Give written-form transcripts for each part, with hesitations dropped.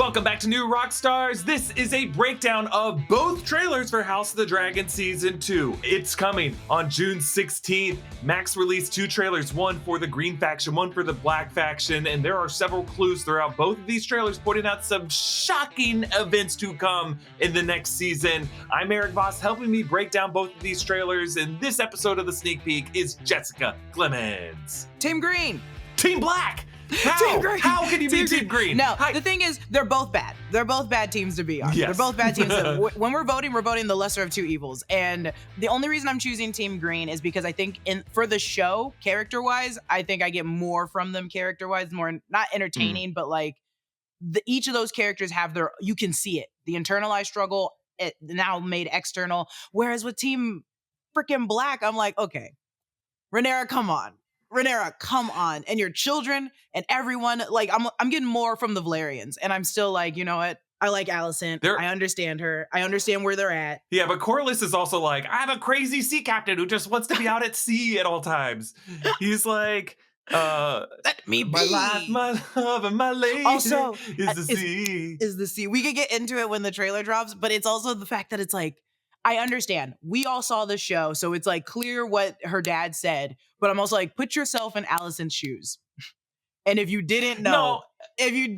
Welcome back to New Rockstars. This is a breakdown of both trailers for House of the Dragon Season 2. It's coming on June 16th. Max released 2 trailers, one for the green faction, one for the black faction, and there are several clues throughout both of these trailers pointing out some shocking events to come in the next season. I'm Erik Voss, helping me break down both of these trailers, and this episode of the Sneak Peek is Jessica Clemons. Team Green. Team Black. How can you be Team Green? No, the thing is, they're both bad. They're both bad teams to be on. Yes. They're both bad teams. When we're voting the lesser of two evils. And the only reason I'm choosing Team Green is because I think for the show, character-wise, I think I get more from them character-wise, more not entertaining, but like each of those characters have you can see it. The internalized struggle, it now made external. Whereas with Team freaking Black, I'm like, okay, Rhaenyra, come on. Rhaenyra, come on. And your children and everyone, like I'm getting more from the Valerians. And I'm still like, you know what? I like Alicent. I understand her. I understand where they're at. Yeah, but Corlys is also like, I have a crazy sea captain who just wants to be out at sea at all times. He's like, let me be. My life, my love, and my lady also, is the sea. Is the sea. We could get into it when the trailer drops, but it's also the fact that it's like, I understand. We all saw the show, so it's like clear what her dad said. But I'm also like, put yourself in Alicent's shoes. And if you didn't know, and then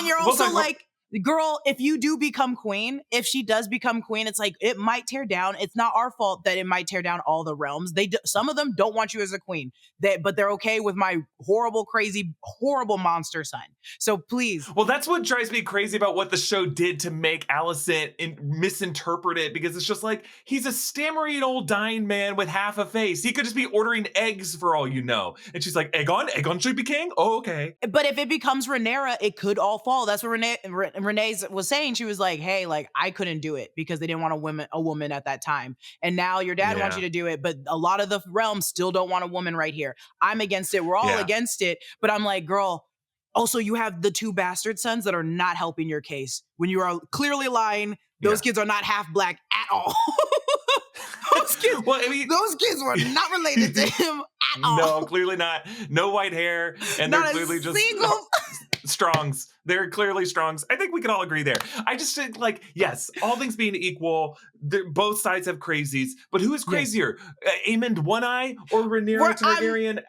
you're also like, girl, if you do become queen, if she does become queen, it's like, it might tear down. It's not our fault that it might tear down all the realms. Some of them don't want you as a queen, but they're okay with my horrible, crazy, horrible monster son. So please. Well, that's what drives me crazy about what the show did to make Alicent misinterpret it, because it's just like, he's a stammering old dying man with half a face. He could just be ordering eggs for all you know. And she's like, Aegon should be king? Oh, okay. But if it becomes Rhaenyra, it could all fall. That's what Renee was saying. She was like, hey, like, I couldn't do it because they didn't want a woman at that time. And now your dad wants you to do it, but a lot of the realms still don't want a woman right here. I'm against it. We're all against it. But I'm like, girl, also you have the 2 bastard sons that are not helping your case. When you are clearly lying, those kids are not half black at all. Those kids were not related to him at all. No, clearly not. No white hair. And they're clearly just Strongs. They're clearly Strongs. I think we can all agree there. I just think, like, yes, all things being equal, both sides have crazies. But who is crazier? Aemond One Eye or Rhaenyra Targaryen?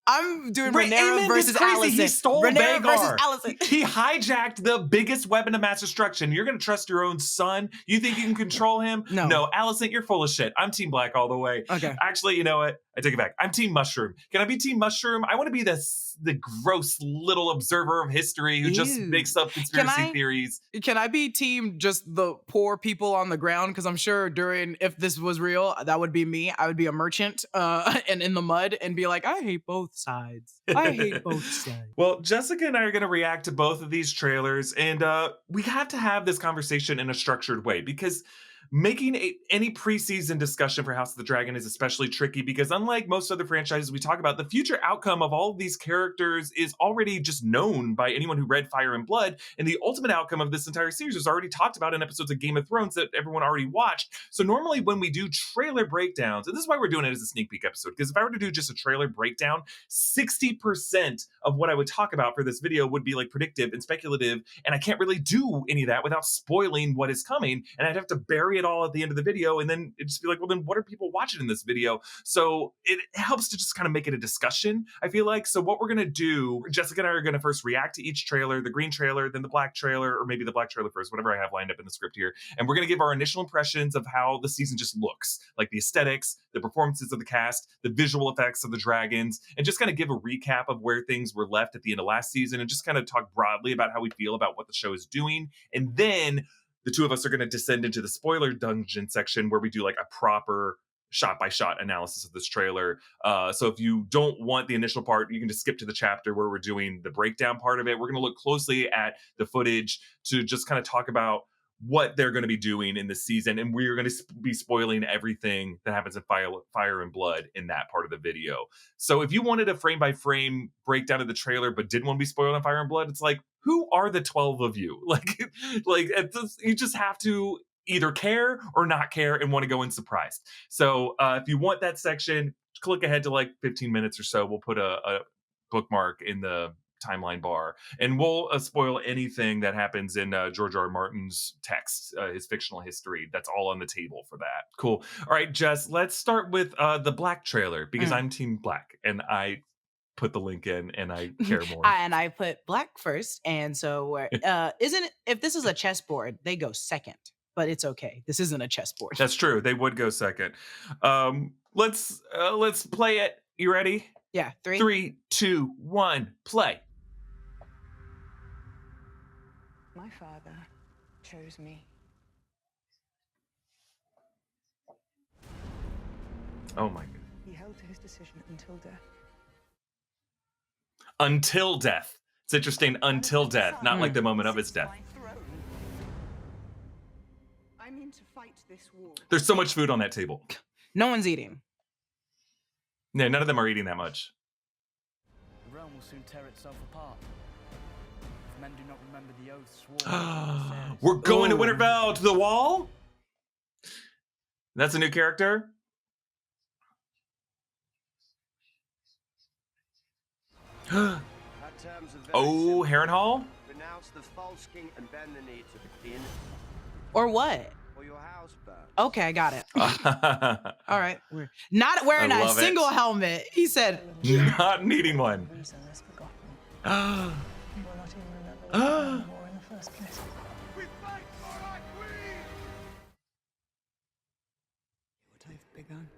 I'm doing Rhaenyra versus Alicent. He stole Rhaenyra versus Vhagar. Alicent. He hijacked the biggest weapon of mass destruction. You're going to trust your own son? You think you can control him? No, Alicent, you're full of shit. I'm Team Black all the way. Okay. Actually, you know what? I take it back. I'm Team Mushroom. Can I be Team Mushroom? I want to be the gross little observer of history who just makes up conspiracy theories. Can I be Team just the poor people on the ground? Because I'm sure if this was real, that would be me. I would be a merchant and in the mud and be like, I hate both sides. I hate both sides. Well, Jessica and I are going to react to both of these trailers, and we have to have this conversation in a structured way, because making any preseason discussion for House of the Dragon is especially tricky, because unlike most other franchises we talk about, the future outcome of all of these characters is already just known by anyone who read Fire and Blood, and the ultimate outcome of this entire series was already talked about in episodes of Game of Thrones that everyone already watched. So normally when we do trailer breakdowns, and this is why we're doing it as a sneak peek episode, because if I were to do just a trailer breakdown, 60% of what I would talk about for this video would be like predictive and speculative, and I can't really do any of that without spoiling what is coming, and I'd have to bury it all at the end of the video, and then it'd just be like, well, then what are people watching in this video? So it helps to just kind of make it a discussion, I feel like. So what we're going to do, Jessica and I are going to first react to each trailer, the green trailer, then the black trailer, or maybe the black trailer first, whatever I have lined up in the script here. And we're going to give our initial impressions of how the season just looks, like the aesthetics, the performances of the cast, the visual effects of the dragons, and just kind of give a recap of where things were left at the end of last season, and just kind of talk broadly about how we feel about what the show is doing. And then the two of us are going to descend into the spoiler dungeon section, where we do like a proper shot-by-shot analysis of this trailer. So if you don't want the initial part, you can just skip to the chapter where we're doing the breakdown part of it. We're going to look closely at the footage to just kind of talk about what they're going to be doing in this season, and we're going to be spoiling everything that happens in Fire and Blood in that part of the video. So if you wanted a frame-by-frame breakdown of the trailer but didn't want to be spoiled on Fire and Blood, it's like, who are the 12 of you? You just have to either care or not care and want to go in surprised. So if you want that section, click ahead to like 15 minutes or so. We'll put a bookmark in the timeline bar. And we'll spoil anything that happens in George R. R. Martin's text, his fictional history. That's all on the table for that. Cool. All right, Jess, let's start with the Black trailer, because I'm Team Black, and I put the link in and I care more. And I put Black first, and so isn't it, if this is a chessboard, they go second, but it's okay. This isn't a chessboard. That's true. They would go second. Let's play it. You ready? Yeah. 3, 2, 1, play. My father chose me. Oh my God. He held to his decision until death. Until death. It's interesting. Until death, not like the moment of his death. I mean to fight this war. There's so much food on that table. No one's eating. No, none of them are eating that much. The realm will soon tear itself apart. If men do not remember the oath sworn. We're going to Winterfell, to the wall? That's a new character? Oh, Harrenhal? Renounce the false king and bend the knee to the king, Or what? or your house burns. Okay, I got it. All right. We're not wearing a single helmet. He said. Not needing one. Reason is forgotten. You will not even remember the war in the first place. We fight for our queen! What I've begun.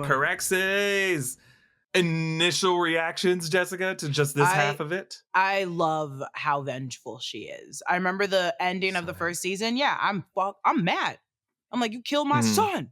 Correxes. Initial reactions, Jessica, to just this half of it? I love how vengeful she is. I remember the ending of the first season. Yeah, I'm mad. I'm like, you killed my son.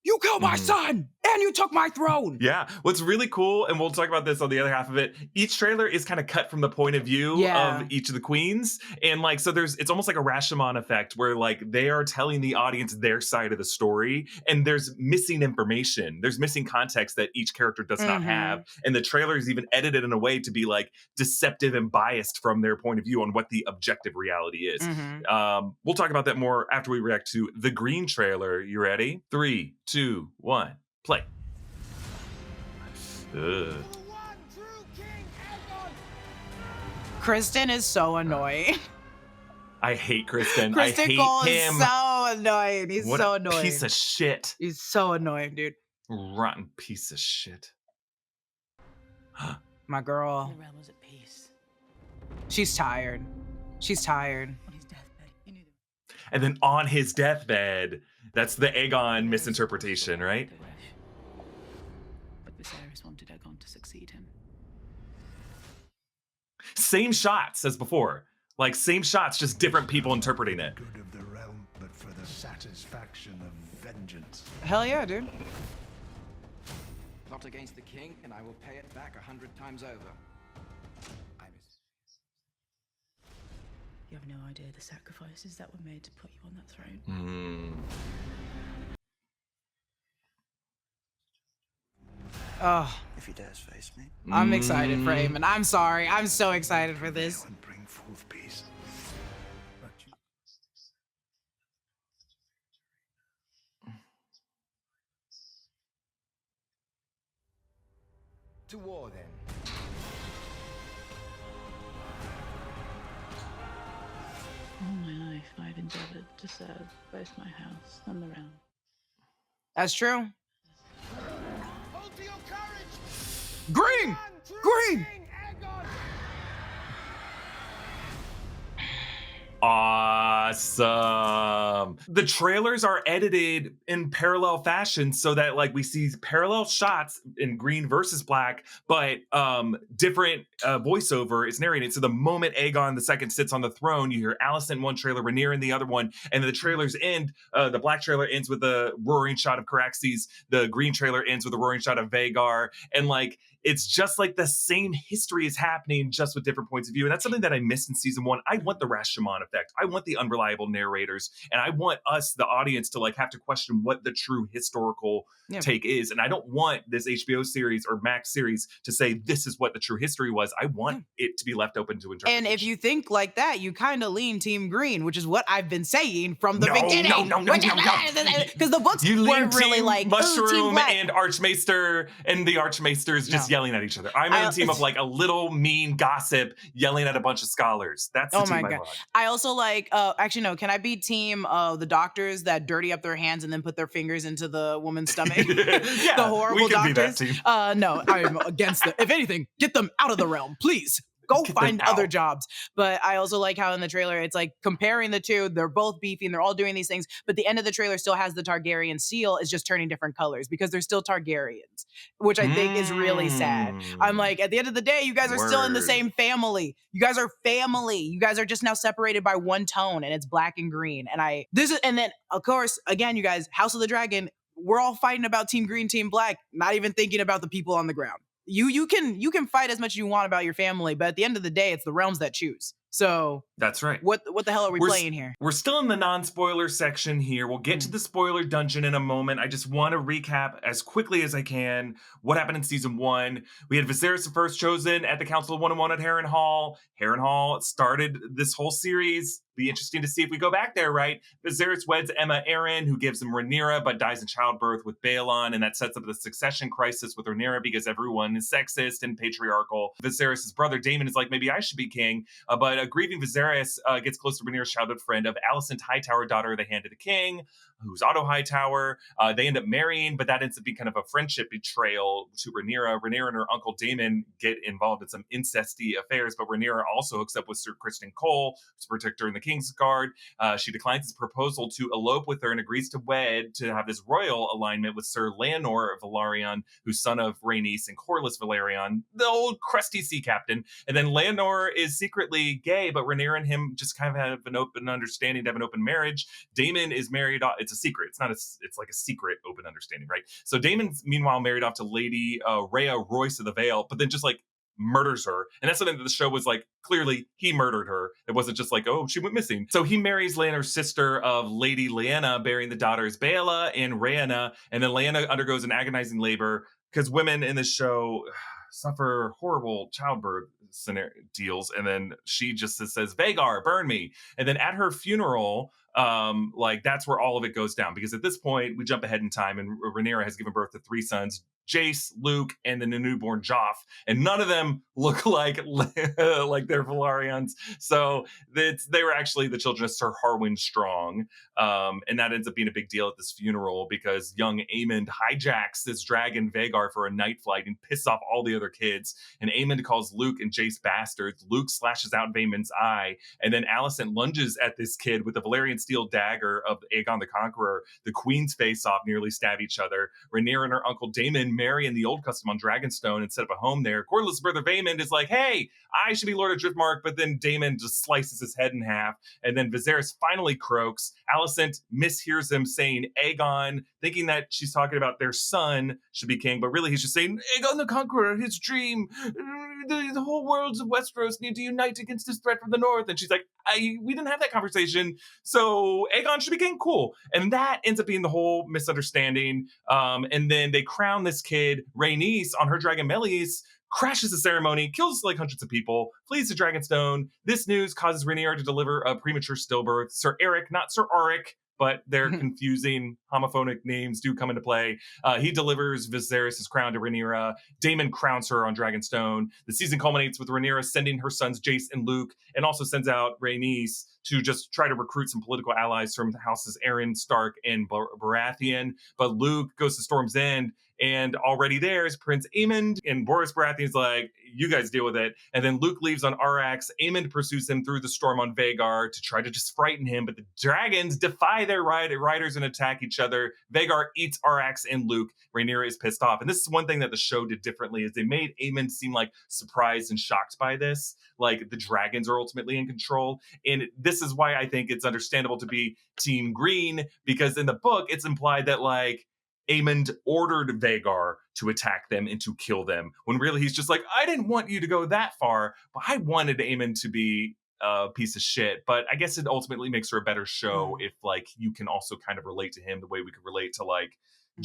You killed my son, and you took my throne. Yeah. What's really cool, and we'll talk about this on the other half of it, each trailer is kind of cut from the point of view of each of the queens. And like, so it's almost like a Rashomon effect where like they are telling the audience their side of the story, and there's missing information. There's missing context that each character does not have. And the trailer is even edited in a way to be like deceptive and biased from their point of view on what the objective reality is. We'll talk about that more after we react to the green trailer. You ready? 3, 2, 1, play. Kristen is so annoying. I hate Kristen. Kristen I hate Cole him. is so annoying. He's What so a annoying. piece of shit. He's so annoying, dude. Rotten piece of shit. My girl. The realm was at peace. She's tired. She's tired. On his deathbed, he knew the And then on his deathbed, that's the Aegon misinterpretation, right? But Viserys wanted Aegon to succeed him. Same shots as before. Like same shots, just different people interpreting it. Good of the realm, but for the satisfaction of vengeance. Hell yeah, dude. Plot against the king, and I will pay it back 100 times over. You have no idea the sacrifices that were made to put you on that throne. Oh, If he dares face me. I'm excited for him, and I'm sorry. I'm so excited for this. And bring forth peace. But you... To war, then. All my life, I've endeavored to serve both my house and the realm. That's true. Hold to your courage! Green! Green! Awesome. The trailers are edited in parallel fashion so that like we see parallel shots in green versus black, but different voiceover is narrated. So the moment Aegon II sits on the throne, you hear Alicent in one trailer, Rhaenyra in the other one, and the trailers end. The black trailer ends with a roaring shot of Caraxes. The green trailer ends with a roaring shot of Vhagar, and like it's just like the same history is happening, just with different points of view. And that's something that I missed in season 1. I want the Rashomon effect. I want the unreliable narrators. And I want us, the audience, to like have to question what the true historical take is. And I don't want this HBO series or Max series to say this is what the true history was. I want it to be left open to interpretation. And if you think like that, you kind of lean Team Green, which is what I've been saying from the beginning. No. Because the books You weren't lean really team like Mushroom Black. and Archmaester, and the Archmaesters just yelling at each other. I'm on a team of like a little mean gossip yelling at a bunch of scholars. That's the team I want. I also like, actually, no, can I be team the doctors that dirty up their hands and then put their fingers into the woman's stomach? Yeah, the horrible we could doctors. be that team. No, I'm against them. If anything, get them out of the realm, please. Go Get find them other out. jobs. But I also like how in the trailer, it's like comparing the two. They're both beefy and they're all doing these things. But the end of the trailer still has the Targaryen seal. It's just turning different colors because they're still Targaryens, which I think is really sad. I'm like, at the end of the day, you guys are still in the same family. You guys are family. You guys are just now separated by one tone, and it's black and green. And then of course, again, you guys, House of the Dragon, we're all fighting about Team Green, Team Black, not even thinking about the people on the ground. You can fight as much as you want about your family, but at the end of the day, it's the realms that choose. So that's right. What the hell are we playing here? We're still in the non-spoiler section here. We'll get to the spoiler dungeon in a moment. I just want to recap as quickly as I can what happened in season 1. We had Viserys first chosen at the Council of 1-1 at Harrenhal. Harrenhal started this whole series. Be interesting to see if we go back there, right? Viserys weds Emma Arryn, who gives him Rhaenyra, but dies in childbirth with Baelon, and that sets up the succession crisis with Rhaenyra because everyone is sexist and patriarchal. Viserys' brother Daemon is like, maybe I should be king, but a grieving Viserys gets close to Rhaenyra's childhood friend of Alicent Hightower, daughter of the Hand of the King, who's Otto Hightower. They end up marrying, but that ends up being kind of a friendship betrayal to Rhaenyra. Rhaenyra and her uncle Daemon get involved in some incesty affairs, but Rhaenyra also hooks up with Sir Criston Cole to protect her in the King's Guard. She declines his proposal to elope with her and agrees to wed to have this royal alignment with Sir Lanor Velaryon, who's son of Rhaenys and Corlys Velaryon, the old crusty sea captain. And then Lanor is secretly gay, but Rhaenyra and him just kind of have an open understanding to have an open marriage. Daemon is married off. It's a secret. It's like a secret open understanding, right? So Daemon's meanwhile married off to Lady Rhea Royce of the Vale, but then just like murders her. And that's something that the show was like, clearly he murdered her. It wasn't just like, oh, she went missing. So he marries Laenor's sister of Lady Lyanna, bearing the daughters Baela and Rhaena. And then Lyanna undergoes an agonizing labor because women in this show suffer horrible childbirth deals. And then she just says, Vagar, burn me. And then at her funeral, like that's where all of it goes down, because at this point we jump ahead in time and Rhaenyra has given birth to 3 sons, Jace, Luke, and then the newborn Joff, and none of them look like they're Velaryons. So they were actually the children of Sir Harwin Strong, and that ends up being a big deal at this funeral because young Aemond hijacks this dragon Vagar for a night flight and pisses off all the other kids. And Aemond calls Luke and Jace bastards. Luke slashes out Vaemon's eye, and then Alicent lunges at this kid with the Valyrian steel dagger of Aegon the Conqueror. The queens face off, nearly stab each other. Rhaenyra and her uncle Daemon marry in the old custom on Dragonstone and set up a home there. Corlys' brother Vaemond is like, hey, I should be Lord of Driftmark, but then Daemon just slices his head in half. And then Viserys finally croaks. Alicent mishears him saying Aegon, thinking that she's talking about their son should be king, but really he's just saying Aegon the Conqueror, his dream. The whole worlds of Westeros need to unite against this threat from the north. And she's like, we didn't have that conversation, so Aegon should be king, cool. And that ends up being the whole misunderstanding. And then they crown this kid, Rhaenys, on her dragon Meleys, crashes the ceremony, kills like hundreds of people, flees to Dragonstone. This news causes Rhaenyra to deliver a premature stillbirth. Sir Erik, not Sir Auric, but their confusing homophonic names do come into play. He delivers Viserys' crown to Rhaenyra. Daemon crowns her on Dragonstone. The season culminates with Rhaenyra sending her sons Jace and Luke, and also sends out Rhaenys to just try to recruit some political allies from the houses Arryn, Stark, and Baratheon. But Luke goes to Storm's End, and already there is Prince Aemond, and Boris Baratheon's like, you guys deal with it. And then Luke leaves on Arrax. Aemond pursues him through the storm on Vagar to try to just frighten him, but the dragons defy their riders and attack each other. Vagar eats Arrax and Luke. Rhaenyra is pissed off. And this is one thing that the show did differently, is they made Aemond seem like surprised and shocked by this. Like the dragons are ultimately in control. And this is why I think it's understandable to be Team Green, because in the book, it's implied that like Aemond ordered Vagar to attack them and to kill them, when really he's just like, I didn't want you to go that far, but I wanted Aemond to be a piece of shit. But I guess it ultimately makes for a better show if like you can also kind of relate to him the way we could relate to like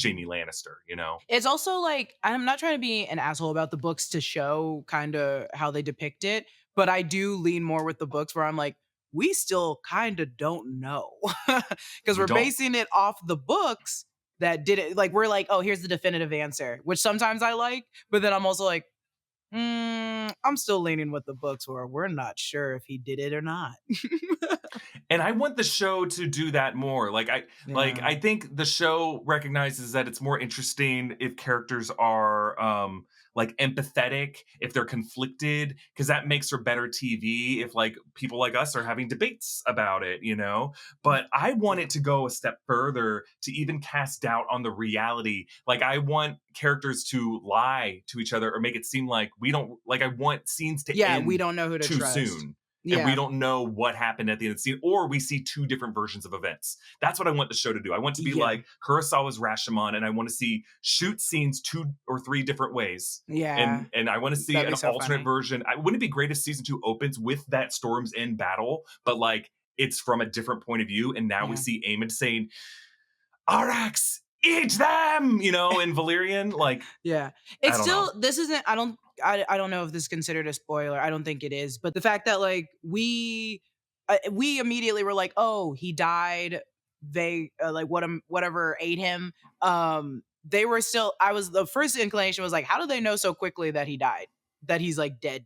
Jaime Lannister, you know? It's also like, I'm not trying to be an asshole about the books to show kind of how they depict it, but I do lean more with the books where I'm like, we still kind of don't know because we're basing it off the books that did it. Like, we're like, oh, here's the definitive answer, which sometimes I like, but then I'm also like, I'm still leaning with the books where we're not sure if he did it or not. And I want the show to do that more. Like I think the show recognizes that it's more interesting if characters are like empathetic, if they're conflicted, because that makes for better TV if like people like us are having debates about it, you know? But I want it to go a step further to even cast doubt on the reality. Like I want characters to lie to each other or make it seem like we don't, like I want scenes to end we don't know who to too trust. soon. Yeah. And we don't know what happened at the end of the scene, or we see two different versions of events. That's what I want the show to do. I want to be like Kurosawa's Rashomon, and I want to see shoot scenes 2 or 3 different ways. Yeah. And I want to see an alternate version. Wouldn't it be great if season 2 opens with that Storm's End battle, but like it's from a different point of view, and now we see Aemond saying, RX, eat them, you know, in Valyrian. Like, it's still, this isn't, I don't know if this is considered a spoiler. I don't think it is. But the fact that like we immediately were like, oh, he died. They like whatever ate him. They were still, the first inclination was like, how do they know so quickly that he died? That he's like dead?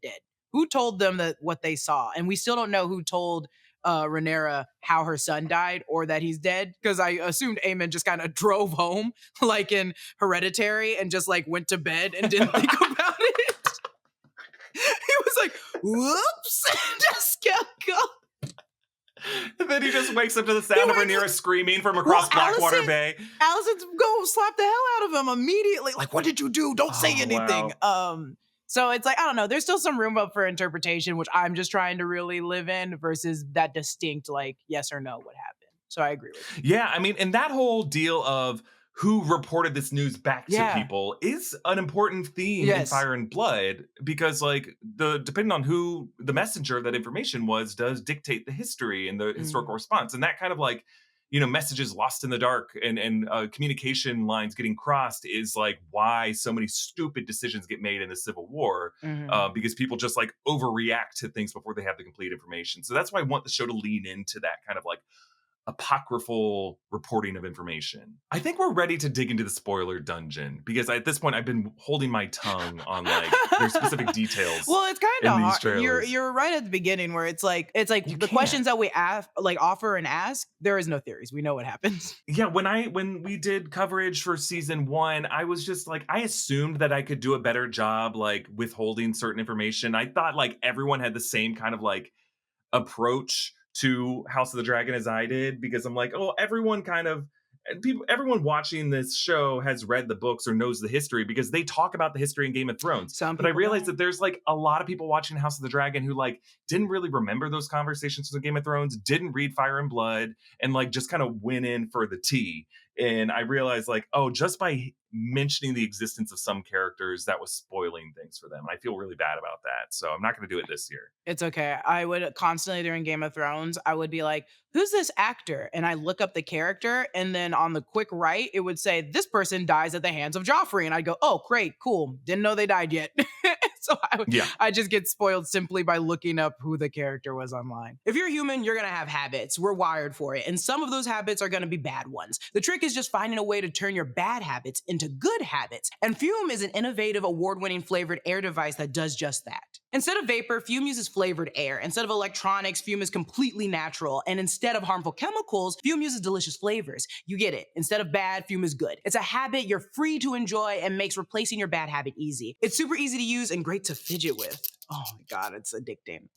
Who told them that what they saw? And we still don't know who told Rhaenyra how her son died or that he's dead, because I assumed Aemond just kind of drove home like in Hereditary and just like went to bed and didn't think about it. He was like, whoops, just go. And then he just wakes up to the sound of Rhaenyra screaming from across Blackwater Bay. Alicent go slap the hell out of him immediately. Like, what did you do? Don't say anything. Wow. So it's like, I don't know. There's still some room up for interpretation, which I'm just trying to really live in, versus that distinct, like, yes or no, what happened. So I agree with you. Yeah, I mean, and that whole deal of who reported this news back to people is an important theme in Fire and Blood, because like depending on who the messenger of that information was does dictate the history and the historical response. And that kind of like, you know, messages lost in the dark and communication lines getting crossed is like why so many stupid decisions get made in the Civil War, because people just like overreact to things before they have the complete information. So that's why I want the show to lean into that kind of like apocryphal reporting of information. I think we're ready to dig into the spoiler dungeon, because at this point I've been holding my tongue on like their specific details. Well, it's kind of hard. Trailers. You're right at the beginning where it's like the questions that we offer and ask, there is no theories. We know what happens. Yeah, when we did coverage for season 1, I was just like, I assumed that I could do a better job like withholding certain information. I thought like everyone had the same kind of like approach to House of the Dragon as I did, because I'm like, oh, everyone watching this show has read the books or knows the history, because they talk about the history in Game of Thrones. But I realized that there's like a lot of people watching House of the Dragon who like didn't really remember those conversations in Game of Thrones, didn't read Fire and Blood, and like just kind of went in for the tea. And I realized like, oh, just by mentioning the existence of some characters, that was spoiling things for them. And I feel really bad about that. So I'm not going to do it this year. It's okay. I would constantly during Game of Thrones, I would be like, who's this actor? And I look up the character, and then on the quick right, it would say, this person dies at the hands of Joffrey. And I'd go, oh, great, cool. Didn't know they died yet. So I just get spoiled simply by looking up who the character was online. If you're human, you're going to have habits. We're wired for it. And some of those habits are going to be bad ones. The trick is just finding a way to turn your bad habits into good habits. And Fume is an innovative, award-winning flavored air device that does just that. Instead of vapor, Fume uses flavored air. Instead of electronics, Fume is completely natural. And instead of harmful chemicals, Fume uses delicious flavors. You get it. Instead of bad, Fume is good. It's a habit you're free to enjoy and makes replacing your bad habit easy. It's super easy to use and great to fidget with. Oh my God, it's addicting.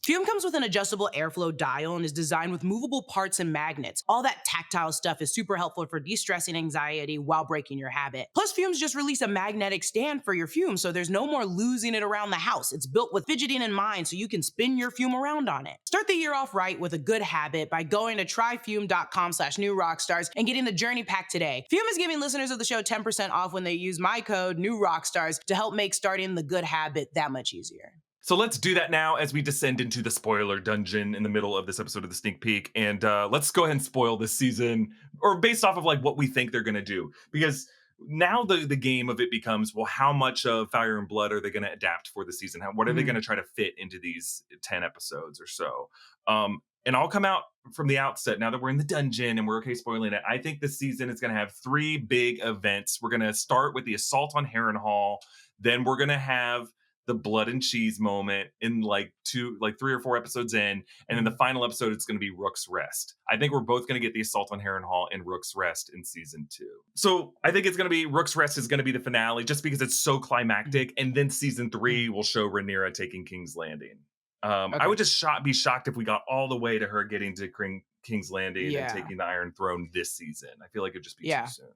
Fume comes with an adjustable airflow dial and is designed with movable parts and magnets. All that tactile stuff is super helpful for de-stressing anxiety while breaking your habit. Plus, Fumes just released a magnetic stand for your Fume, so there's no more losing it around the house. It's built with fidgeting in mind, so you can spin your Fume around on it. Start the year off right with a good habit by going to tryfume.com/new rockstars and getting the journey pack today. Fume is giving listeners of the show 10% off when they use my code new rockstars to help make starting the good habit that much easier. So let's do that now as we descend into the spoiler dungeon in the middle of this episode of the sneak peek. And let's go ahead and spoil this season, or based off of like what we think they're going to do. Because now the game of it becomes, well, how much of Fire and Blood are they going to adapt for the season? What are they going to try to fit into these 10 episodes or so? And I'll come out from the outset, now that we're in the dungeon and we're okay spoiling it, I think this season is going to have 3 big events. We're going to start with the assault on Harrenhal. Then we're going to have the blood and cheese moment in like 3 or 4 episodes in, and then the final episode it's going to be Rook's Rest. I think we're both going to get the assault on Harrenhal and Rook's Rest in season 2. So I think it's going to be Rook's Rest is going to be the finale, just because it's so climactic, and then season 3 will show Rhaenyra taking King's Landing. Okay. I would just be shocked if we got all the way to her getting to King's Landing and taking the Iron Throne this season. I feel like it'd just be too soon.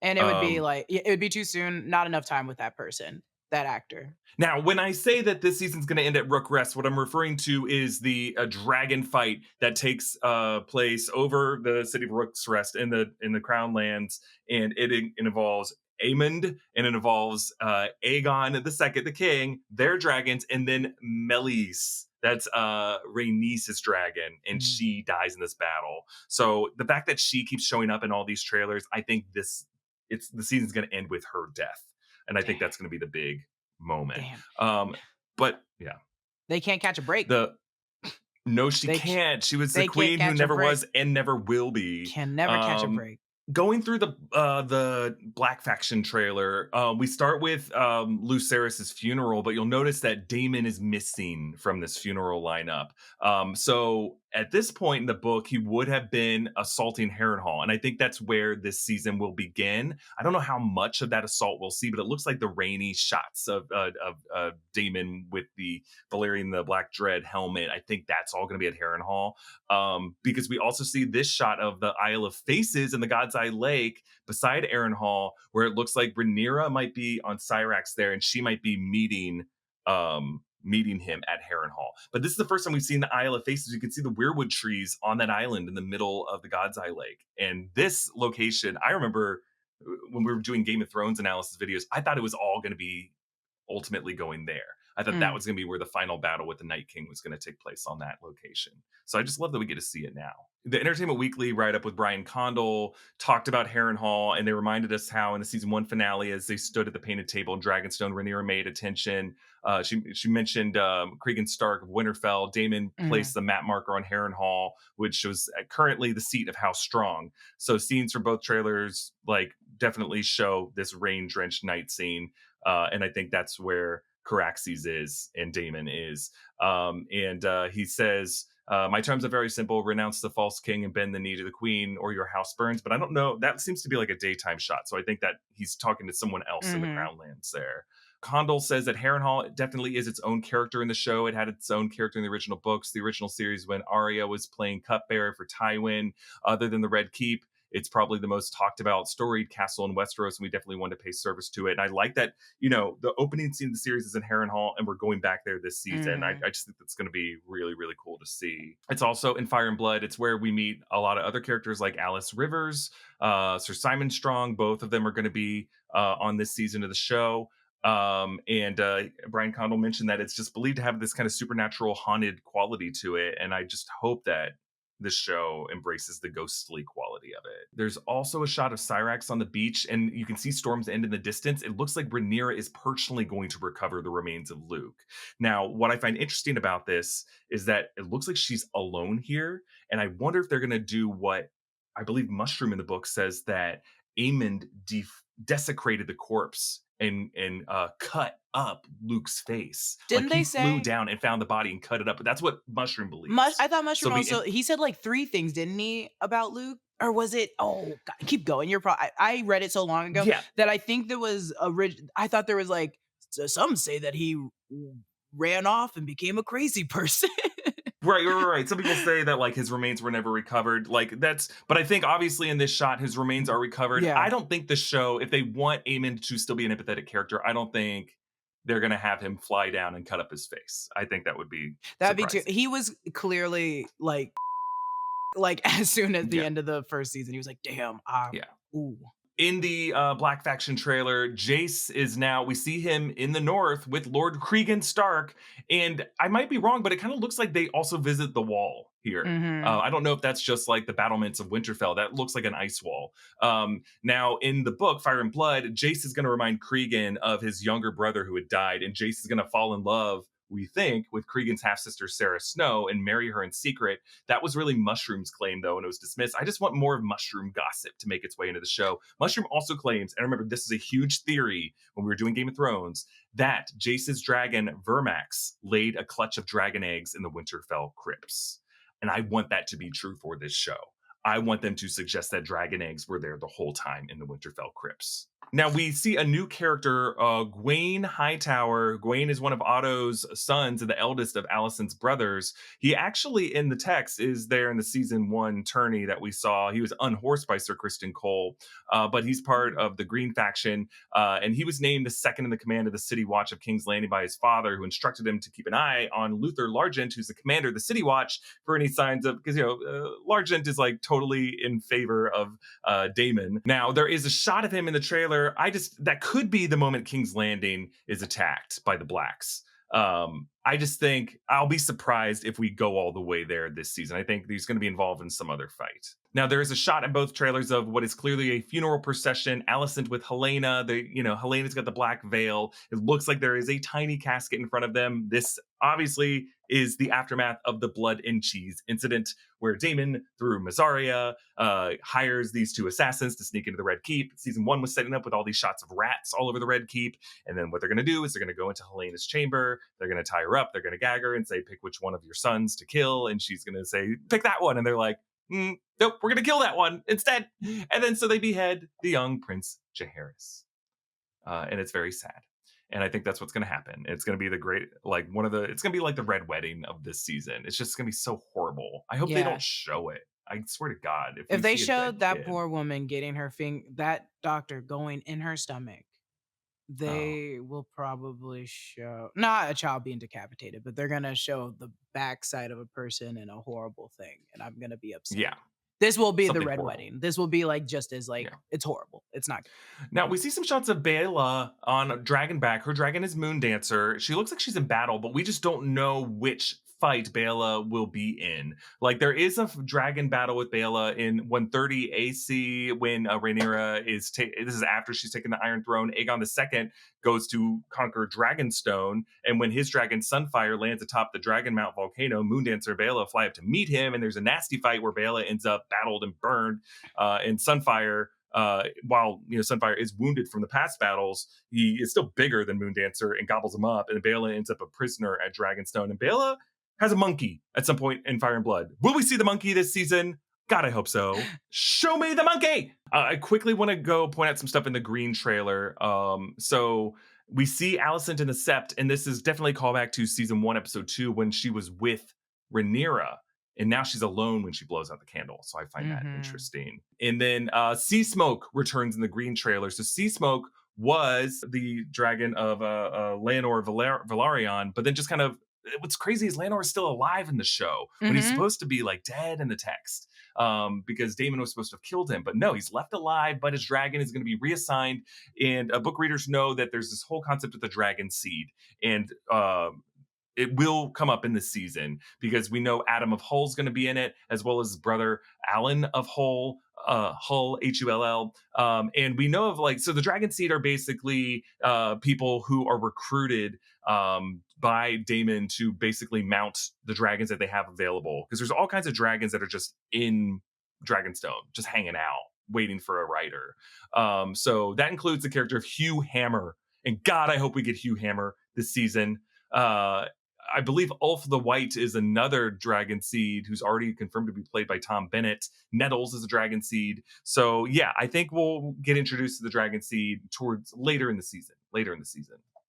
And it would be like, it would be too soon, not enough time with that person, that actor. Now, when I say that this season's going to end at Rook Rest, what I'm referring to is the dragon fight that takes place over the city of Rook's Rest in the Crown Lands, and it involves Aemond, and it involves Aegon II, the king, their dragons, and then Melis. That's Rhaenys's dragon, and she dies in this battle. So the fact that she keeps showing up in all these trailers, I think the season's going to end with her death, and I think that's going to be the big moment. But yeah, they can't catch a break. No, she can't. She was the queen who never was and never will be. Can never catch a break. Going through the Black Faction trailer, we start with Lucerys's funeral, but you'll notice that Daemon is missing from this funeral lineup. So at this point in the book, he would have been assaulting Harrenhal, and I think that's where this season will begin. I don't know how much of that assault we'll see, but it looks like the rainy shots of Daemon with the Valyrian, the Black Dread helmet. I think that's all going to be at Harrenhal, because we also see this shot of the Isle of Faces in the God's Eye Lake beside Harrenhal, where it looks like Rhaenyra might be on Syrax there, and she might be meeting him at Harrenhal. But this is the first time we've seen the Isle of Faces. You can see the weirwood trees on that island in the middle of the God's Eye Lake. And this location, I remember when we were doing Game of Thrones analysis videos, I thought it was all going to be ultimately going there. I thought that was going to be where the final battle with the Night King was going to take place, on that location. So I just love that we get to see it now. The Entertainment Weekly write-up with Brian Condell talked about Harrenhal, and they reminded us how in the season 1 finale, as they stood at the painted table in Dragonstone, Rhaenyra made attention. She mentioned Cregan Stark of Winterfell. Daemon placed the map marker on Harrenhal, which was currently the seat of House Strong. So scenes from both trailers like definitely show this rain-drenched night scene, and I think that's where Caraxes is and Daemon is. He says, my terms are very simple: renounce the false king and bend the knee to the queen, or your house burns. But I don't know, that seems to be like a daytime shot, so I think that he's talking to someone else in the Crown Lands there. Condell says that Harrenhal definitely is its own character in the show. It had its own character in the original books, the original series, when Arya was playing cupbearer for Tywin. Other than the Red Keep, it's probably the most talked about storied castle in Westeros, and we definitely wanted to pay service to it. And I like that, the opening scene of the series is in Harrenhal, and we're going back there this season. I just think that's going to be really, really cool to see. It's also in Fire and Blood. It's where we meet a lot of other characters like Alice Rivers, Sir Simon Strong. Both of them are going to be on this season of the show. Brian Condell mentioned that it's just believed to have this kind of supernatural haunted quality to it. And I just hope that this show embraces the ghostly quality of it. There's also a shot of Syrax on the beach, and you can see Storm's End in the distance. It looks like Rhaenyra is personally going to recover the remains of Luke. Now, what I find interesting about this is that it looks like she's alone here, and I wonder if they're going to do what I believe Mushroom in the book says, that Aemond desecrated the corpse and cut up Luke's face. Didn't they say he flew down and found the body and cut it up? But that's what Mushroom believes. I thought Mushroom he said like 3 things, didn't he, about Luke? Or was it? Oh, God, keep going. I read it so long ago that I think there was I thought there was like, some say that he ran off and became a crazy person. Right. Some people say that like his remains were never recovered. Like but I think obviously in this shot his remains are recovered. Yeah. I don't think the show, if they want Aemon to still be an empathetic character, I don't think they're gonna have him fly down and cut up his face. I think that would be That'd be surprising. too. He was clearly like as soon as the Yeah. end of the first season, he was like, "Damn, Yeah. ooh." In the Black Faction trailer, Jace is now, we see him in the north with Lord Cregan Stark. And I might be wrong, but it kind of looks like they also visit the wall here. Mhm. I don't know if that's just like the battlements of Winterfell. That looks like an ice wall. Now, in the book, Fire and Blood, Jace is going to remind Cregan of his younger brother who had died. And Jace is going to fall in love, we think, with Cregan's half-sister Sarah Snow and marry her in secret. That was really Mushroom's claim, though, and it was dismissed. I just want more of Mushroom gossip to make its way into the show. Mushroom also claims, and remember, this is a huge theory when we were doing Game of Thrones, that Jace's dragon, Vermax, laid a clutch of dragon eggs in the Winterfell crypts. And I want that to be true for this show. I want them to suggest that dragon eggs were there the whole time in the Winterfell crypts. Now we see a new character, Gwaine Hightower. Gwaine is one of Otto's sons and the eldest of Alicent's brothers. He actually, in the text, is there in the season 1 tourney that we saw. He was unhorsed by Sir Criston Cole, but he's part of the Green faction, and he was named the second in the command of the City Watch of King's Landing by his father, who instructed him to keep an eye on Luther Largent, who's the commander of the City Watch, for any signs of, because Largent is like totally in favor of Daemon. Now there is a shot of him in the trailer. That could be the moment King's Landing is attacked by the Blacks. I just think I'll be surprised if we go all the way there this season. I think he's going to be involved in some other fight. Now, there is a shot in both trailers of what is clearly a funeral procession. Alicent with Helena. Helena's got the black veil. It looks like there is a tiny casket in front of them. This obviously is the aftermath of the blood and cheese incident, where Daemon, through Mazzaria, hires these 2 assassins to sneak into the Red Keep. Season 1 was setting up with all these shots of rats all over the Red Keep. And then what they're going to do is they're going to go into Helena's chamber. They're going to tie her up. They're going to gag her and say, pick which one of your sons to kill. And she's going to say, pick that one. And they're like, nope, we're going to kill that one instead. And then so they behead the young Prince Jaehaerys. And it's very sad. And I think that's what's going to happen. It's going to be it's going to be like the Red Wedding of this season. It's just going to be so horrible. I hope they Yeah. don't show it. I swear to God. If they see a showed dead that kid- poor woman getting her that doctor going in her stomach, they will probably show not a child being decapitated, but they're gonna show the backside of a person in a horrible thing, and I'm gonna be upset. Yeah. This will be the Something Red horrible. Wedding. This will be like just as Yeah. it's horrible. It's not good. Now we see some shots of Bela on Dragonback. Her dragon is Moon Dancer. She looks like she's in battle, but we just don't know which fight Bela will be in. Like there is a dragon battle with Bela in 130 AC when Rhaenyra is this is after she's taken the Iron Throne. Aegon II goes to conquer Dragonstone, and when his dragon Sunfire lands atop the Dragon Mount volcano, Moondancer and Bela fly up to meet him, and there's a nasty fight where Bela ends up battled and burned, and Sunfire, while Sunfire is wounded from the past battles, he is still bigger than Moondancer and gobbles him up, and Bela ends up a prisoner at Dragonstone. And Bela has a monkey at some point in Fire and Blood. Will we see the monkey this season? God, I hope so. Show me the monkey! I quickly want to go point out some stuff in the Green trailer. So we see Alicent in the Sept, and this is definitely a callback to season 1, episode 2, when she was with Rhaenyra. And now she's alone when she blows out the candle. So I find that interesting. And then Sea Smoke returns in the Green trailer. So Sea Smoke was the dragon of Leonor Velaryon, but then just kind of, what's crazy is Leonor is still alive in the show when he's supposed to be like dead in the text, because Daemon was supposed to have killed him. But no, he's left alive, but his dragon is going to be reassigned. And book readers know that there's this whole concept of the dragon seed. And it will come up in this season because we know Adam of Hull's going to be in it, as well as his brother Alan of Hull, Hull, Hull. And we know of so the Dragon Seed are basically people who are recruited by Daemon to basically mount the dragons that they have available. Because there's all kinds of dragons that are just in Dragonstone, just hanging out, waiting for a rider. So that includes the character of Hugh Hammer. And God, I hope we get Hugh Hammer this season. I believe Ulf the White is another dragon seed who's already confirmed to be played by Tom Bennett. Nettles is a dragon seed. So yeah, I think we'll get introduced to the dragon seed towards later in the season.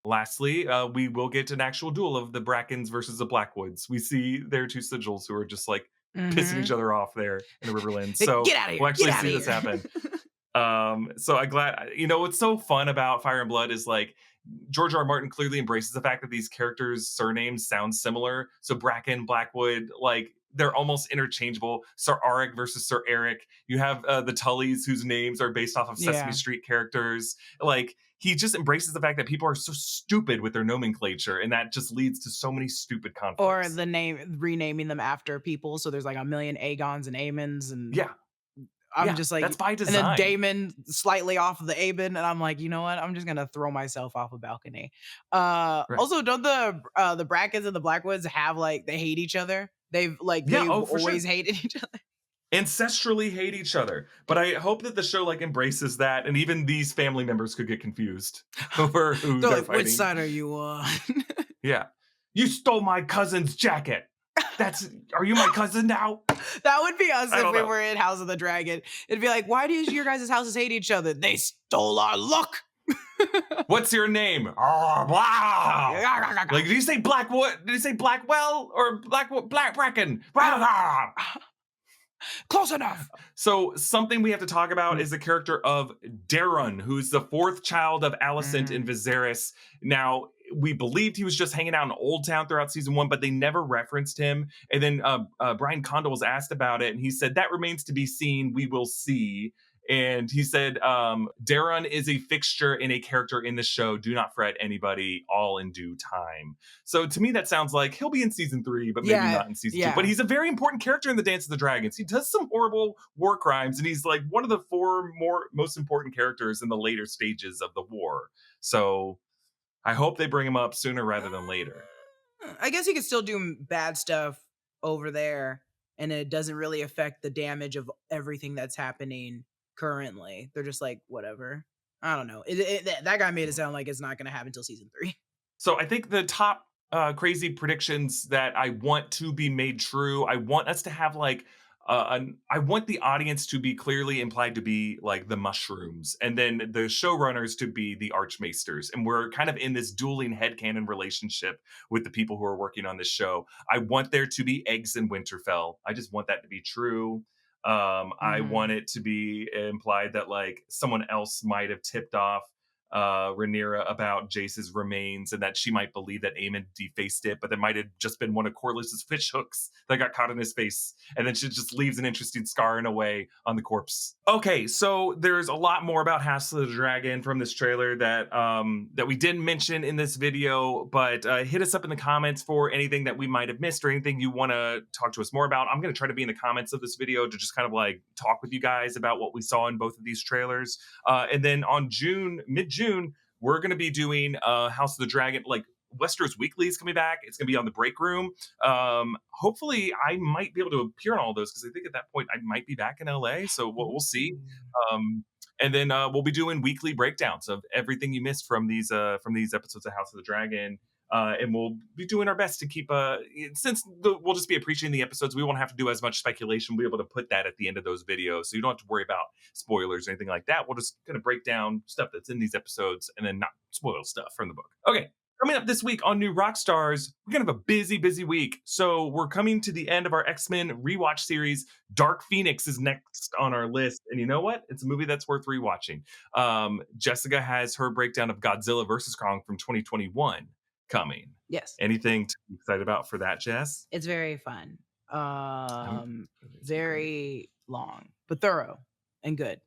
Lastly, we will get an actual duel of the Brackens versus the Blackwoods. We see their two sigils who are just like pissing each other off there in the Riverlands. So Get out of here. we'll actually Get outta see this here. happen. So I'm glad, what's so fun about Fire and Blood is like George R. R. Martin clearly embraces the fact that these characters' surnames sound similar. So Bracken, Blackwood, like they're almost interchangeable. Sir Auric versus Sir Erik. You have the Tullys whose names are based off of Sesame Yeah. Street characters. Like he just embraces the fact that people are so stupid with their nomenclature, and that just leads to so many stupid conflicts. Or the name renaming them after people. So there's like a million Agons and Amons, and yeah. I'm just like, that's by and design. then Damon slightly off of the Aben, and I'm like, you know what? I'm just gonna throw myself off a balcony. Also, don't the Brackens and the Blackwoods have like they hate each other? They've like Yeah, they've for sure. always hated each other. Ancestrally hate each other, but I hope that the show like embraces that, and even these family members could get confused over who They're they're like, fighting. which side are you on? Yeah, you stole my cousin's jacket. Are you my cousin now? That would be us I if don't we know. were in House of the Dragon. It'd be like, why do your guys' houses hate each other? They stole our luck. What's your name? Oh, wow. Like, did you say Blackwood? Did you say Blackwell or Bracken? Close enough. So something we have to talk about is the character of Darren, who's the fourth child of Alicent and Viserys. Now, we believed he was just hanging out in Old Town throughout season 1, but they never referenced him. And then Brian Condell was asked about it, and he said, that remains to be seen. We will see. And he said, Darren is a fixture and a character in the show. Do not fret, anybody, all in due time. So to me, that sounds like he'll be in season 3, but maybe not in season 2. But he's a very important character in the Dance of the Dragons. He does some horrible war crimes, and he's like one of the 4 most important characters in the later stages of the war. So I hope they bring him up sooner rather than later. I guess he could still do bad stuff over there, and it doesn't really affect the damage of everything that's happening currently. They're just like, whatever. I don't know. That guy made it sound like it's not going to happen until season 3. So I think the top crazy predictions that I want to be made true, I want us to have like, I want the audience to be clearly implied to be like the mushrooms, and then the showrunners to be the archmaesters. And we're kind of in this dueling headcanon relationship with the people who are working on this show. I want there to be eggs in Winterfell. I just want that to be true. I want it to be implied that like someone else might have tipped off Rhaenyra about Jace's remains, and that she might believe that Aemon defaced it, but that might have just been one of Corlys's fish hooks that got caught in his face, and then she just leaves an interesting scar in a way on the corpse. Okay, so there's a lot more about House of the Dragon from this trailer that that we didn't mention in this video, but hit us up in the comments for anything that we might have missed or anything you want to talk to us more about. I'm going to try to be in the comments of this video to just kind of like talk with you guys about what we saw in both of these trailers. And then on mid-June, we're going to be doing House of the Dragon, like Westeros Weekly is coming back. It's going to be on the break room. Hopefully I might be able to appear on all those, because I think at that point I might be back in LA. So we'll see. And then we'll be doing weekly breakdowns of everything you missed from these episodes of House of the Dragon. And we'll be doing our best to keep, since we'll just be appreciating the episodes, we won't have to do as much speculation. We'll be able to put that at the end of those videos, so you don't have to worry about spoilers or anything like that. We'll just kind of break down stuff that's in these episodes and then not spoil stuff from the book. Okay, coming up this week on New Rockstars, we're going to have a busy week. So we're coming to the end of our X-Men rewatch series. Dark Phoenix is next on our list. And you know what? It's a movie that's worth rewatching. Jessica has her breakdown of Godzilla vs. Kong from 2021 coming. Yes. Anything to be excited about for that, Jess? It's very fun. Very long, but thorough and good.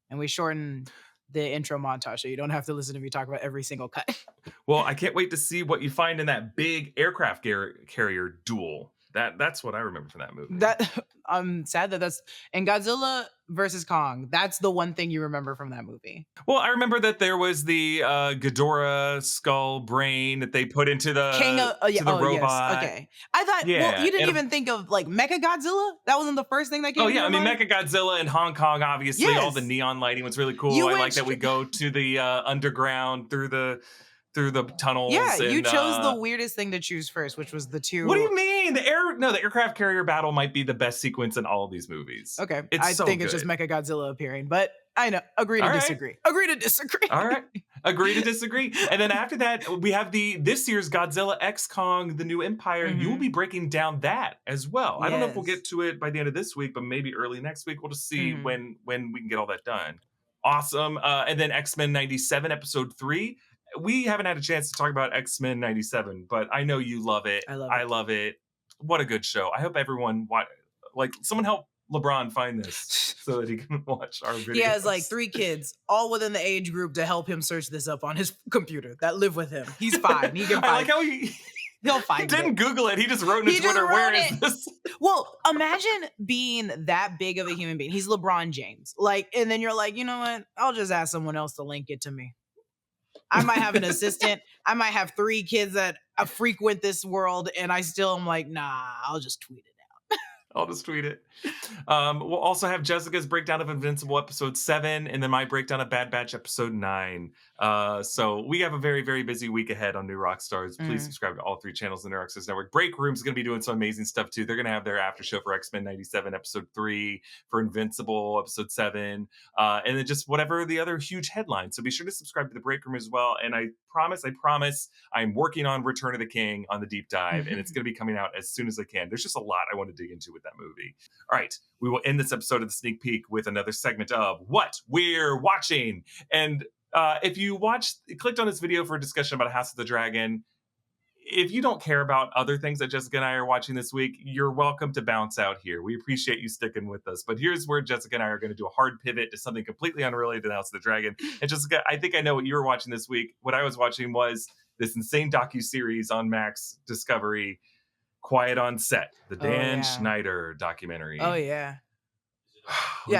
And we shortened the intro montage, so you don't have to listen to me talk about every single cut. Well, I can't wait to see what you find in that big aircraft carrier duel. That's what I remember from that movie. I'm sad that's in Godzilla versus Kong. That's the one thing you remember from that movie. Well, I remember that there was the Ghidorah skull brain that they put into the robot. Yes. Okay, I thought. Yeah, well, you didn't even think of like Mecha Godzilla. That wasn't the first thing that came. Oh yeah, to your mind? Mecha Godzilla in Hong Kong. Obviously, Yes. all the neon lighting was really cool. I like that we go to the underground through the tunnels. Yeah, and, you chose the weirdest thing to choose first, which was the two. What do you mean? The aircraft carrier battle might be the best sequence in all of these movies. Okay, It's I so think good. it's just Mecha Godzilla appearing, but I know. Agree to All right. disagree. Agree to disagree. All right. Agree to disagree. And then after that, we have this year's Godzilla X Kong, The New Empire. You will be breaking down that as well. I don't know if we'll get to it by the end of this week, but maybe early next week. We'll just see when we can get all that done. Awesome. And then X-Men 97, episode 3. We haven't had a chance to talk about X-Men 97, but I know you love it. I love it. What a good show. I hope everyone someone help LeBron find this so that he can watch our videos. He has like 3 kids, all within the age group, to help him search this up on his computer that live with him. He's fine. He can find. I like how he'll find it. Didn't Google it. He just wrote in Twitter, where is this? Well, imagine being that big of a human being. He's LeBron James. And then you're like, you know what? I'll just ask someone else to link it to me. I might have an assistant. I might have 3 kids that frequent this world, and I still am like, nah, I'll just tweet it. I'll just tweet it. We'll also have Jessica's breakdown of Invincible episode 7, and then my breakdown of Bad Batch episode 9. So we have a very, very busy week ahead on New Rockstars. Please subscribe to all 3 channels in the Rockstars Network. Break Room's going to be doing some amazing stuff too. They're going to have their after show for X-Men 97 episode 3, for Invincible episode 7, and then just whatever the other huge headlines. So be sure to subscribe to the Break Room as well. And I promise, I'm working on Return of the King on the deep dive, and it's going to be coming out as soon as I can. There's just a lot I want to dig into with that movie. All right, we will end this episode of the Sneak Peek with another segment of What We're Watching. And if you clicked on this video for a discussion about House of the Dragon, if you don't care about other things that Jessica and I are watching this week, you're welcome to bounce out here. We appreciate you sticking with us. But here's where Jessica and I are going to do a hard pivot to something completely unrelated to the House of the Dragon. And Jessica, I think I know what you were watching this week. What I was watching was this insane docuseries on Max Discovery, Quiet on Set, the Dan Schneider documentary. Oh, yeah.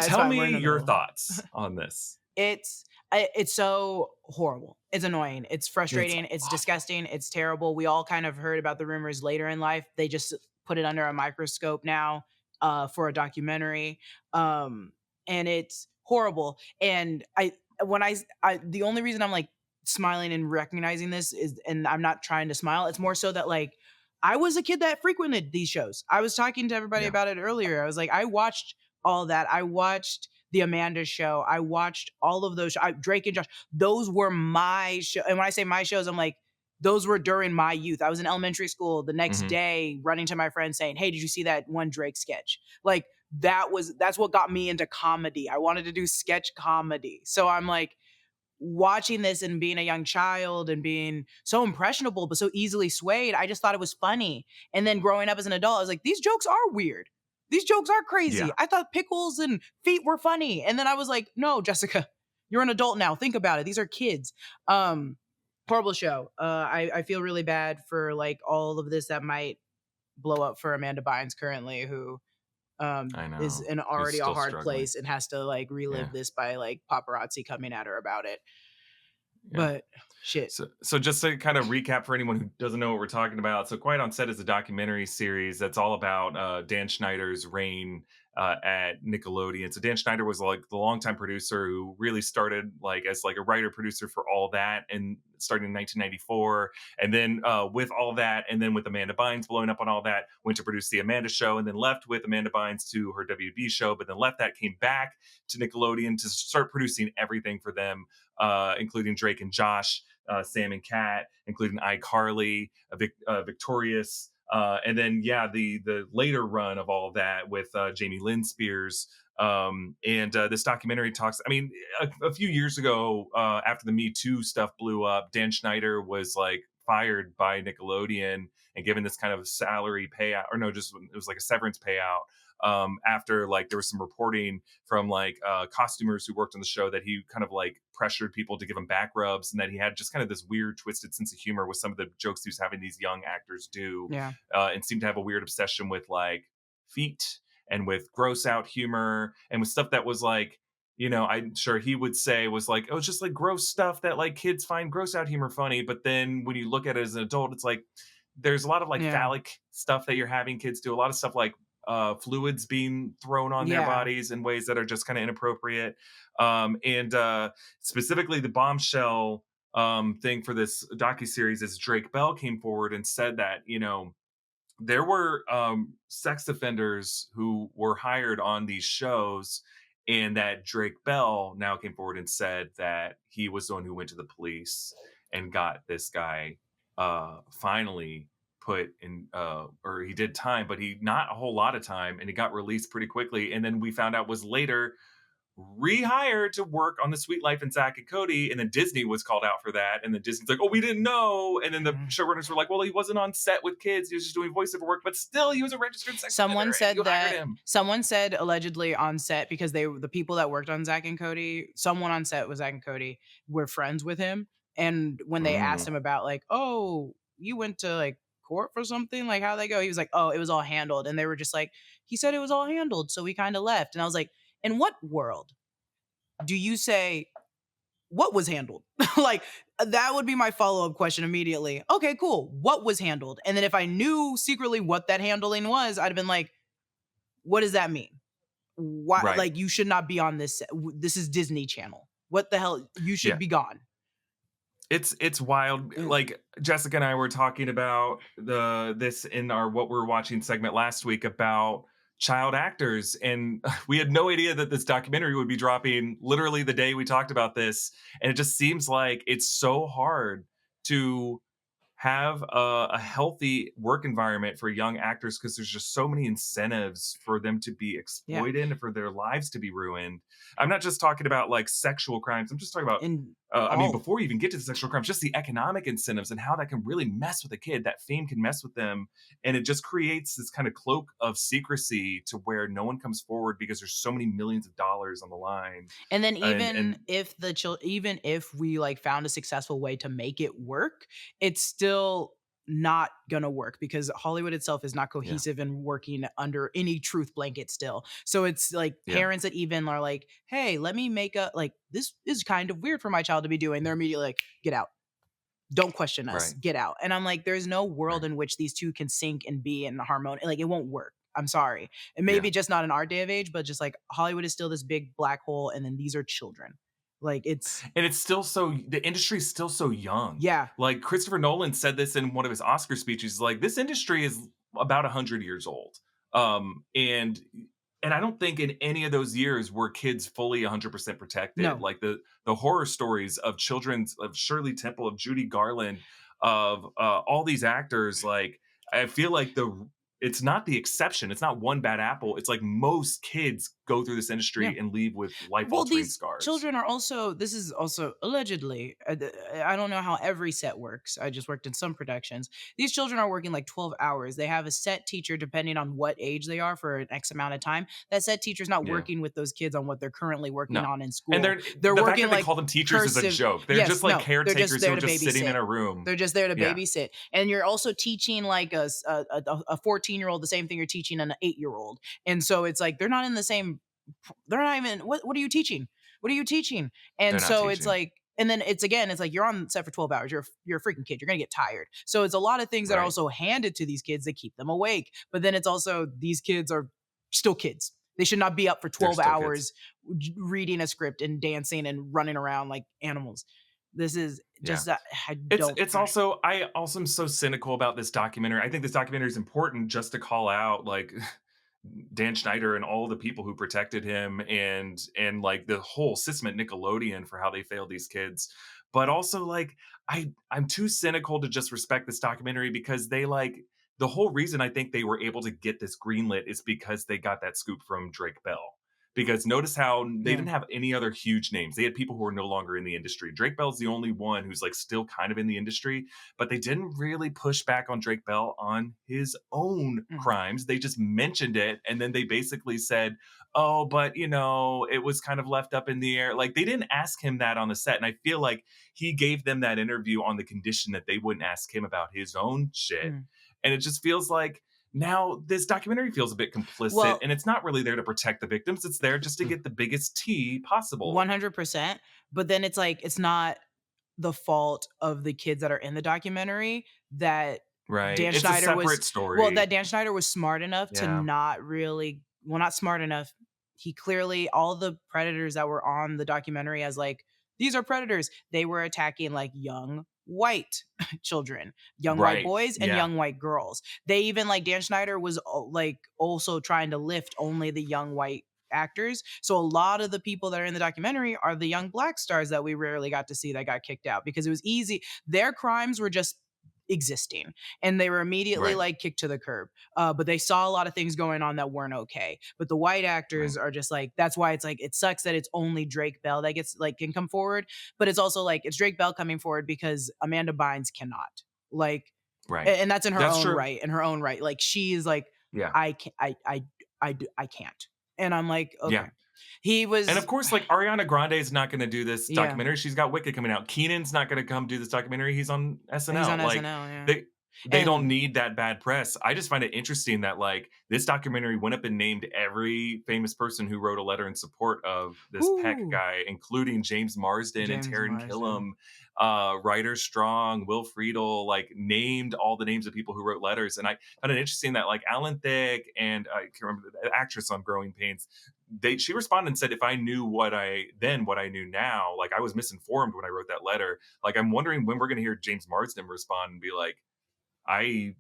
Tell me your thoughts on this. It's so horrible. It's annoying. It's frustrating. It's disgusting. It's terrible. We all kind of heard about the rumors later in life. They just put it under a microscope now for a documentary. And it's horrible. And the only reason I'm like smiling and recognizing this is, and I'm not trying to smile, it's more so that like I was a kid that frequented these shows. I was talking to everybody about it earlier. I was like, I watched all that. I watched the Amanda Show. I watched all of those. Drake and Josh. Those were my show. And when I say my shows, I'm like, those were during my youth. I was in elementary school the next day running to my friends saying, hey, did you see that one Drake sketch? Like that's what got me into comedy. I wanted to do sketch comedy. So I'm like watching this and being a young child and being so impressionable, but so easily swayed. I just thought it was funny. And then growing up as an adult, I was like, these jokes are weird. These jokes are crazy. Yeah. I thought pickles and feet were funny. And then I was like, no, Jessica, you're an adult now. Think about it. These are kids. Horrible show. I feel really bad for like all of this that might blow up for Amanda Bynes currently, who is in already a hard place and has to like relive this by like paparazzi coming at her about it. Yeah. But shit. So just to kind of recap for anyone who doesn't know what we're talking about. So Quiet on Set is a documentary series that's all about Dan Schneider's reign at Nickelodeon. So Dan Schneider was like the longtime producer who really started like as like a writer producer for All That, and starting in 1994. And then with All That, and then with Amanda Bynes blowing up on All That, went to produce the Amanda Show, and then left with Amanda Bynes to her WB show, but then left that, came back to Nickelodeon to start producing everything for them, including Drake and Josh, Sam and Cat, including iCarly, Victorious, and then the later run of all of that with Jamie Lynn Spears. And this documentary talks, I mean, a few years ago, after the Me Too stuff blew up, Dan Schneider was like fired by Nickelodeon and given this kind of salary payout, or no, just it was like a severance payout. After like there was some reporting from like costumers who worked on the show that he kind of like pressured people to give him back rubs, and that he had just kind of this weird twisted sense of humor with some of the jokes he was having these young actors do, and seemed to have a weird obsession with like feet and with gross out humor and with stuff that was like, you know, I'm sure he would say was like, oh, it's just like gross stuff that like kids find gross out humor funny, but then when you look at it as an adult, it's like there's a lot of like phallic stuff that you're having kids do, a lot of stuff like fluids being thrown on their bodies in ways that are just kind of inappropriate. And specifically the bombshell thing for this docuseries is Drake Bell came forward and said that, you know, there were sex offenders who were hired on these shows, and that Drake Bell now came forward and said that he was the one who went to the police and got this guy finally put in or he did time, but he not a whole lot of time, and he got released pretty quickly. And then we found out was later rehired to work on The Sweet Life and Zack and Cody, and then Disney was called out for that, and then Disney's like, oh, we didn't know. And then the showrunners were like, well, he wasn't on set with kids, he was just doing voiceover work, but still he was a registered sex Someone offender, said and you hired that him. someone said allegedly on set, because the people that worked on Zack and Cody, someone on set with Zack and Cody were friends with him, and when they asked him about like, oh, you went to like court for something, like how'd they go, he was like, oh, it was all handled. And they were just like, he said it was all handled, so we kind of left. And I was like, in what world do you say what was handled? Like, that would be my follow-up question immediately. Okay, cool. What was handled? And then if I knew secretly what that handling was, I'd have been like, what does that mean? Why? Right. Like, you should not be on this. This is Disney Channel. What the hell? You should Yeah. be gone. It's wild. Like Jessica and I were talking about this in our What We're Watching segment last week about child actors, and we had no idea that this documentary would be dropping literally the day we talked about this. And it just seems like it's so hard to have a healthy work environment for young actors, because there's just so many incentives for them to be exploited and for their lives to be ruined. I'm not just talking about like sexual crimes. I'm just talking about, I mean, before you even get to the sexual crimes, just the economic incentives and how that can really mess with a kid. That fame can mess with them. And it just creates this kind of cloak of secrecy to where no one comes forward because there's so many millions of dollars on the line. And then even if we like found a successful way to make it work, it's still not gonna work because Hollywood itself is not cohesive and working under any truth blanket still. So it's like parents that even are like, hey, let me make a, like, this is kind of weird for my child to be doing. They're immediately like, get out. Don't question us. Get out. And I'm like, there's no world in which these two can sync and be in harmony. Like, it won't work. I'm sorry. And maybe just not in our day of age, but just like Hollywood is still this big black hole, and then these are children. Like, it's still the industry is still so young. Yeah. Like Christopher Nolan said this in one of his Oscar speeches, like, this industry is about 100 years old. And I don't think in any of those years were kids fully 100% protected. No. Like the horror stories of of Shirley Temple, of Judy Garland, of all these actors, like, I feel like it's not the exception. It's not one bad apple. It's like most kids go through this industry and leave with life-altering scars. Children are also, this is also allegedly, I don't know how every set works. I just worked in some productions. These children are working like 12 hours. They have a set teacher depending on what age they are for an X amount of time. That set teacher's not working with those kids on what they're currently working on in school. And they're the working, fact that they call them teachers is a joke. They're just like caretakers who are just sitting in a room. They're just there to babysit. And you're also teaching like a 14-year-old the same thing you're teaching an 8-year-old. And so it's like, they're not in the same, they're not even, what are you teaching? What are you teaching? And so it's like, and then it's like, you're on set for 12 hours. You're a freaking kid. You're going to get tired. So it's a lot of things that are also handed to these kids that keep them awake. But then it's also, these kids are still kids. They should not be up for 12 hours reading a script and dancing and running around like animals. This is just that I also am so cynical about this documentary. I think this documentary is important just to call out like Dan Schneider and all the people who protected him and like the whole system at Nickelodeon for how they failed these kids. But also, like, I'm too cynical to just respect this documentary because they, like, the whole reason I think they were able to get this greenlit is because they got that scoop from Drake Bell. Because notice how they didn't have any other huge names. They had people who are no longer in the industry. Drake Bell's the only one who's like still kind of in the industry, but they didn't really push back on Drake Bell on his own crimes. They just mentioned it. And then they basically said, oh, but you know, it was kind of left up in the air. Like, they didn't ask him that on the set. And I feel like he gave them that interview on the condition that they wouldn't ask him about his own shit. And it just feels like, now this documentary feels a bit complicit, and it's not really there to protect the victims. It's there just to get the biggest tea possible. 100%. But then it's like, it's not the fault of the kids that are in the documentary that Dan it's Schneider a separate story. Well, that Dan Schneider was smart enough to not really, well, not smart enough. He clearly, all the predators that were on the documentary as like, these are predators. They were attacking like young white children, young white boys and young white girls. They even, like, Dan Schneider was like also trying to lift only the young white actors. So a lot of the people that are in the documentary are the young black stars that we rarely got to see that got kicked out because it was easy. Their crimes were just existing and they were immediately Right. like kicked to the curb. But they saw a lot of things going on that weren't okay. But the white actors are just like, that's why it's like, it sucks that it's only Drake Bell that gets like can come forward. But it's also like, it's Drake Bell coming forward because Amanda Bynes cannot. Like, Right. and that's in her That's own true. right. In her own right. Like she is like, Yeah. I can't. I can't. And I'm like, okay. Yeah. He was, And of course, like Ariana Grande is not going to do this Yeah. documentary. She's got Wicked coming out. Keenan's not going to come do this documentary. He's on SNL. he's on like, SNL. Yeah. They don't And- need that bad press. I just find it interesting that like this documentary went up and named every famous person who wrote a letter in support of this Peck Ooh. guy, including James Marsden James and Taron Marsden. Killam, Ryder Strong, Will Friedle, like named all the names of people who wrote letters. And I found it interesting that like Alan Thicke and I can't remember the actress on Growing Pains, she responded and said, if I knew what I knew now, like I was misinformed when I wrote that letter. Like I'm wondering when we're going to hear James Marsden respond and be like, I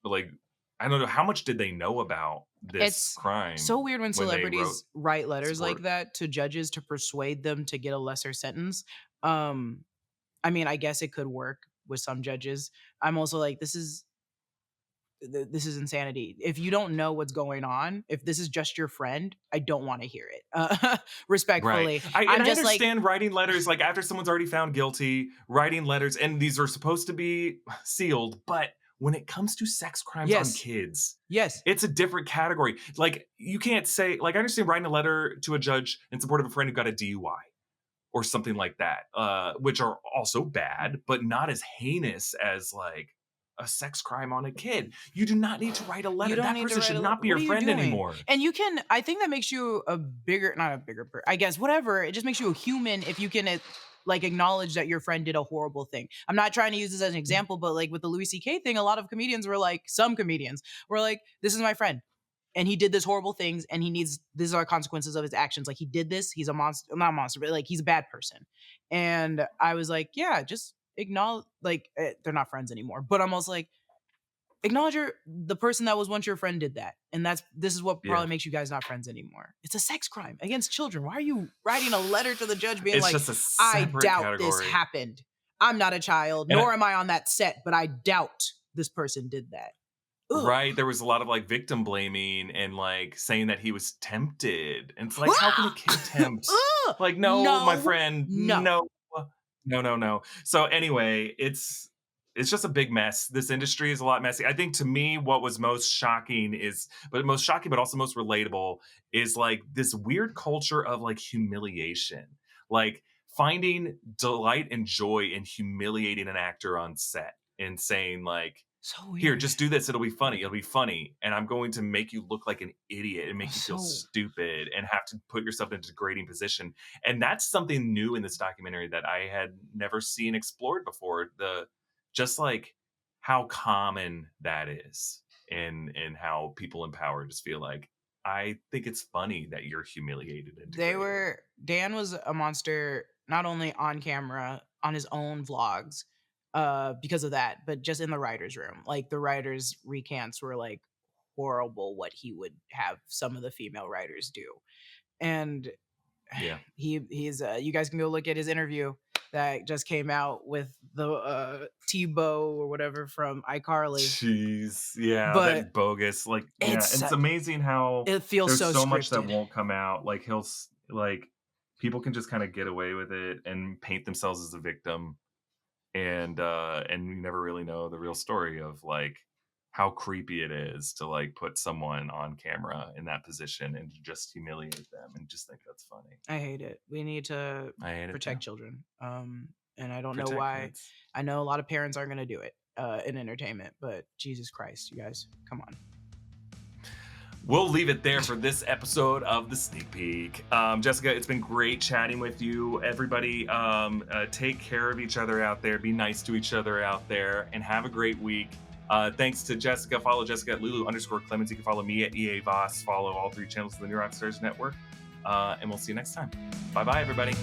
don't know, how much did they know about this It's crime? so weird when when they celebrities write letters like support? that to judges to persuade them to get a lesser sentence. I mean, I guess it could work with some judges. I'm also like, this is insanity. If you don't know what's going on, if this is just your friend, I don't want to hear it. Respectfully. Right. I'm I just like, understand writing letters like after someone's already found guilty, writing letters, and these are supposed to be sealed, but when it comes to sex crimes on Yes. kids, yes. it's a different category. Like you can't say, like I understand writing a letter to a judge in support of a friend who got a DUI or something like that, which are also bad, but not as heinous as like a sex crime on a kid. You do not need to write a letter. You don't That need to person write should a not letter. be your What are you friend doing? anymore. And you can, I think that makes you I guess, whatever. It just makes you a human if you can like acknowledge that your friend did a horrible thing. I'm not trying to use this as an example, but like with the Louis C.K. thing, a lot of comedians were like, some comedians were like, this is my friend. And he did this horrible things and these are consequences of his actions. Like he did this, he's a monster, not a monster, but like he's a bad person. And I was like, yeah, just acknowledge, like they're not friends anymore. But I'm also like, acknowledge the person that was once your friend did that. And this is what probably makes you guys not friends anymore. It's a sex crime against children. Why are you writing a letter to the judge being It's like, just a I separate doubt this category. happened. I'm not a child, And nor am I on that set, but I doubt this person did that. Ugh. Right. There was a lot of like victim blaming and like saying that he was tempted. And it's like, how can a kid tempt? Ugh. Like, no, my No. friend. No. No. So anyway, it's just a big mess. This industry is a lot messy. I think to me, what was most shocking but also most relatable is like this weird culture of like humiliation, like finding delight and joy in humiliating an actor on set and saying like, So weird. here, just do this. It'll be funny. And I'm going to make you look like an idiot and make you feel stupid and have to put yourself in a degrading position. And that's something new in this documentary that I had never seen explored before. Just like how common that is and how people in power just feel like, I think it's funny that you're humiliated and degraded. Dan was a monster, not only on camera, on his own vlogs, because of that, but just in the writer's room. Like the writers' recants were like horrible what he would have some of the female writers do. And Yeah. he's you guys can go look at his interview that just came out with the Tebow or whatever from iCarly. Jeez. Yeah. But that bogus. Like, yeah, it's it's amazing how it feels there's so so much that scripted. won't come out. Like people can just kind of get away with it and paint themselves as a victim. And you never really know the real story of like how creepy it is to like put someone on camera in that position and just humiliate them and just think that's funny. I hate it. We need to protect children. And I don't know why. Kids. I know a lot of parents aren't going to do it in entertainment, but Jesus Christ, you guys, come on. We'll leave it there for this episode of The Sneak Peek. Jessica, it's been great chatting with you. Everybody, take care of each other out there. Be nice to each other out there and have a great week. Thanks to Jessica. Follow Jessica at Lulu_Clemons. You can follow me at EA Voss. Follow all 3 channels of the New Rockstars Network. And we'll see you next time. Bye-bye, everybody.